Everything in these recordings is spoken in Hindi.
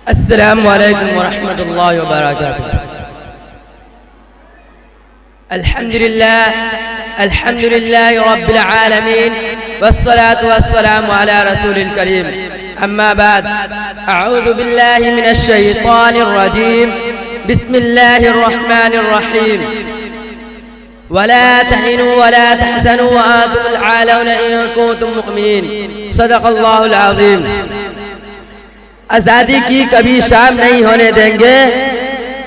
अस्सलामु अलैकुम वरहमतुल्लाहि वबरकातुहू। अल्हम्दुलिल्लाह रब्बिल आलमीन वस्सलातु वस्सलामु अला रसूलिल करीम। अम्मा बाद, अऊज़ु बिल्लाहि मिनश शैतानिर रजीम। बिस्मिल्लाहिर रहमानिर रहीम। वला तहिनु वला तहज़नु व अंतुमुल आलौना इन कुंतुम मुमिनीन। सदक़ल्लाहुल अज़ीम। आज़ादी की कभी शाम नहीं होने देंगे,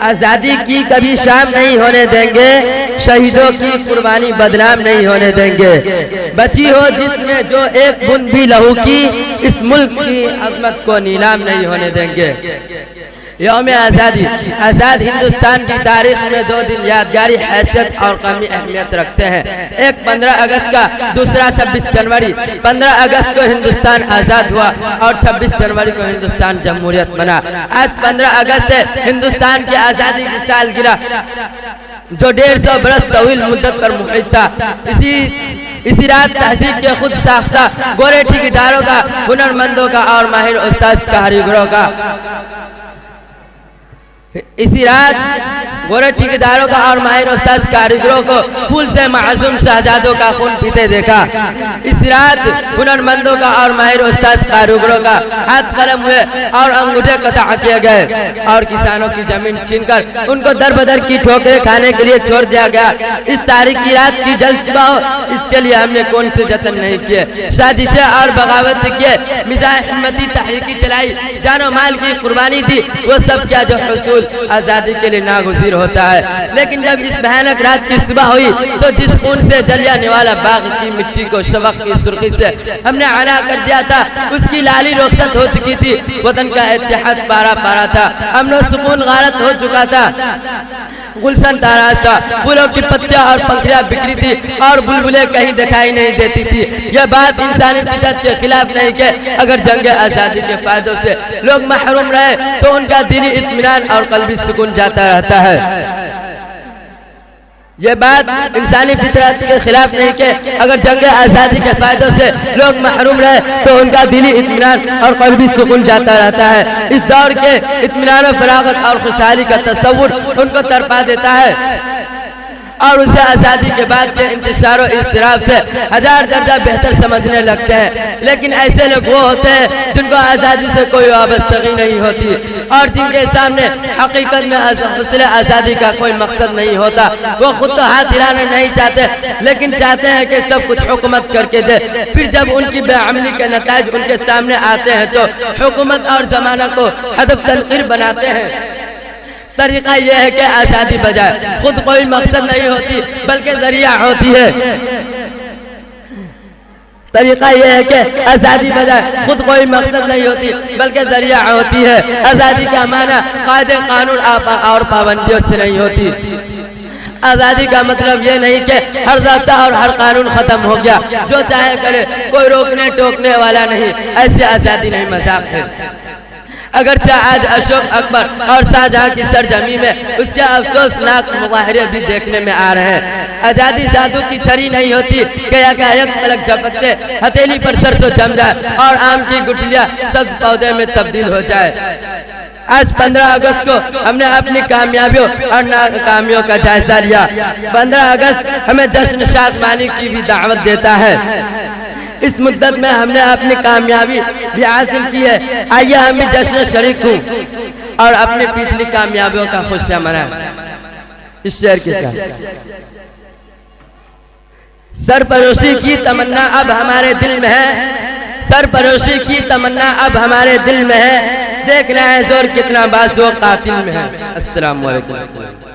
आज़ादी की कभी शाम नहीं होने देंगे, शहीदों की कुर्बानी बदनाम नहीं होने देंगे। बची हो जिसमें जो एक बूंद भी लहू की, इस मुल्क की अज़मत को नीलाम नहीं होने देंगे। यौम आज़ादी, आज़ाद हिंदुस्तान की तारीख में दो दिन यादगारी हैसियत और कमी अहमियत रखते हैं। एक 15 अगस्त का, दूसरा 26 जनवरी। 15 अगस्त को हिंदुस्तान आज़ाद हुआ और 26 जनवरी को हिंदुस्तान जमहूरियत बना। आज 15 अगस्त से हिंदुस्तान की आज़ादी की सालगिरह, जो 150 बरस तवील मुद्दत पर मुहित था। इसी रात तहजीब के खुद साख्ता गोरे ठेकेदारों का, हुनरमंदों का और माहिर उस्ताद कारीगरों का, इसी रात गोरे ठेकेदारों का और माहिर उस्ताद कारीगरों को फूल से मासूम शहजादों का खून पीते देखा। इस रात हुनरमंदों का और माहिर उस्ताद कारीगरों का हाथ कलम हुए और अंगूठे कतआ किए गए और किसानों की जमीन छीनकर उनको दर बदर की ठोकरें खाने के लिए छोड़ दिया गया। इस तारीख की रात की जल्द सुबह हो, इसके लिए हमने कौन से जतन नहीं किए, साजिशें और बगावत किए, मिजाज हिम्मती तहरीकी चलाई, जानो माल की कुर्बानी दी। वो सब क्या जो हुसूल आज़ादी के लिए नागुज़ीर होता है। लेकिन जब इस भयानक रात की सुबह हुई तो जिस खून से जलियाने वाला बाग की मिट्टी को शबक की सुर्खी से हमने आना कर दिया था, उसकी लाली रुखसत हो चुकी थी। वतन का इत्तेहाद पारा पारा था, अमन और सुकून गारत हो चुका था। गुलशन ताराज था, फूलों की पत्तियां और पंखुड़ियां बिखरी थी और बुलबुलें कहीं दिखाई नहीं देती थी। यह बात इंसानी फितरत के खिलाफ नहीं कि अगर जंग आज़ादी के फायदों से लोग महरूम रहे तो उनका दिली इत्मीनान और कल्बी सुकून जाता रहता है। यह बात इंसानी फितरत के खिलाफ नहीं कि अगर जंग आज़ादी के फायदों से लोग महरूम रहे तो उनका दिली इत्मीनान और कल्बी सुकून जाता रहता है। इस दौर के इत्मीनान और फरागत और खुशहाली का तस्वुर उनको तड़पा देता है और उसे आज़ादी के बाद के इंतशार और इज़्तिराब से हजार दर्जा बेहतर समझने लगते हैं। लेकिन ऐसे लोग वो होते हैं जिनको आज़ादी से कोई वाबस्तगी नहीं होती और जिनके सामने हकीकत में हुस्न आज़ादी का कोई मकसद नहीं होता। वो खुद तो हाथ हिलाना नहीं चाहते, लेकिन चाहते हैं कि सब कुछ हुकूमत करके दे। फिर जब उनकी बेअमली के नताइज उनके सामने आते हैं तो हुकूमत और ज़माना को हदफ तनकीर बनाते हैं। तरीका यह है कि आज़ादी बजाय खुद कोई मकसद नहीं होती बल्कि जरिया होती है। तरीका यह है कि आज़ादी बजाय खुद कोई मकसद नहीं होती बल्कि जरिया होती है। आज़ादी का माना कायदे कानून और पाबंदियों से नहीं होती। आज़ादी का मतलब यह नहीं कि हर ज़ाब्ता और हर कानून खत्म हो गया, जो चाहे करे, कोई रोकने टोकने वाला नहीं। ऐसी आज़ादी नहीं, मजाक है। अगरचे आज अशोक अकबर और शाहजहां की सरजमी में उसके अफसोसनाक मुजाहरे भी देखने में आ रहे हैं। आज़ादी जादू की छड़ी नहीं होती कि एक पलक झपकते हथेली पर सरसों जम जाए और आम की गुठलियां सब्ज पौधे में तब्दील हो जाए। आज 15 अगस्त को हमने अपनी कामयाबियों और नाकामियों का जायजा लिया। 15 अगस्त हमें जश्न शादमानी की भी दावत देता है। इस मुद्दत में हमने अपनी कामयाबी भी हासिल की है। आइए हम भी जश्न शरीक हूँ और अपनी पिछली कामयाबियों का खुशियां मनाएं। इस शेर के साथ सरपरोशी की तमन्ना अब हमारे दिल में है, सरपरोशी की तमन्ना अब हमारे दिल में है। देखना है जोर कितना बाज़ वो कातिल में है। अस्सलाम वालेकुम।